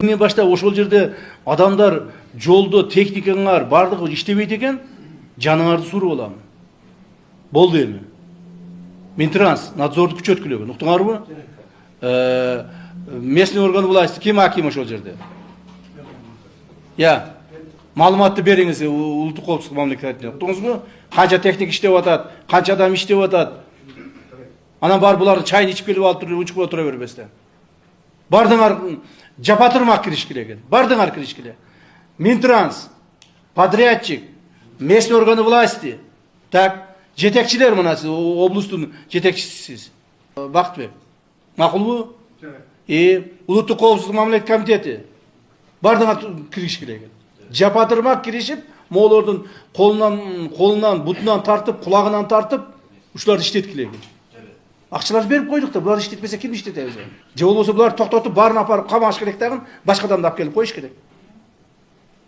Мен башта ошол жерде адамдар жолдо техникаңар бардыгы иштебейт экен, жаныңарды суруп алам. Болду эми. Минтранс надзорду күчөткүлөгөн, уктуңарбы? Местный орган власти ким аким ошол жерде? Я маалыматты бериңиз улуттук коопсуздук мамлекетине. Уктуңузбу? Канча техник иштеп атат, канча адам иштеп атат. Анан бар буларды чайын ичип келип алып туруп унчукпай тура бербестен. Бардыңар жапатырмак киришкиле экен. Бардыңар киришкиле. Минтранс, подрядчик, местный органы власти. Так, жетекчилер мына сиз облустун жетекчисисиз. Бактыбек. Макулбу? Улуттук коопсуздук мамлекет комитети. Бардыңар киришкиле экен. Жапатырмак киришип, моолордун колунан, бутунан тартып, кулагынан тартып, ушуларды иштеткиле экен. Акчаларды берип койдук да, булар иштетпесе ким иштетебиз? Же болбосо булар токтотуп баарын апарып камаш керек дагы, башка адамды алып келип коюш керек.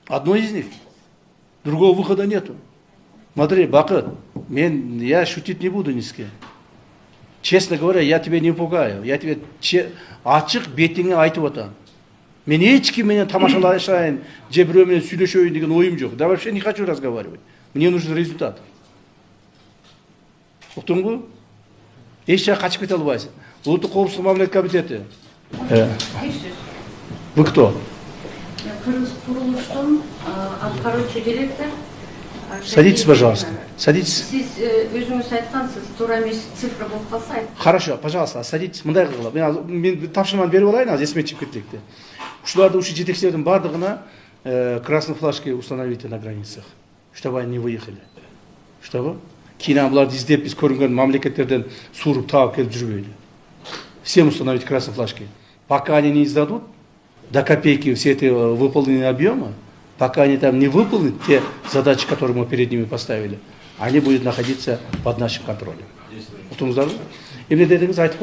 Одно из них. Другого выхода нету. Смотри, Бакыт, я шутить не буду ни с кем. Честно говоря, я тебя не пугаю. Я тебе ачык бетиңе айтып атам. Мен эч ким менен тамашалашайын, же бирөө менен сүйлөшөйүн деген оюм жок. Да вообще не хочу разговаривать. Мне нужен результат. Уктуңбу? Эч жака качып кете албайсың. Улуттук коопсуздук мамлекет комитети. Вы кто? Короче, директор. Садитесь, пожалуйста. Садитесь. Сиз өзүңүз айткансыз, туура эмес цифра болуп калса. Хорошо, пожалуйста, садитесь. Мындай кылгыла. Мен тапшырманы берип алайын, азыр эсиме чыгып кетти. Ушуларды ушу жетекчилердин бардыгына красные флажки установите на границах, чтобы они не выехали. Чтобы кийин буларды издеп биз көрүнгөн мамлекеттерден суруп таап келип жүрбөйлү. Всем установить красные флажки. Пока они не издадут до копейки все эти выполненные объемы, пока они там не выполнят те задачи, которые мы перед ними поставили, они будут находиться под нашим контролем. Эмне дедиңиз айтып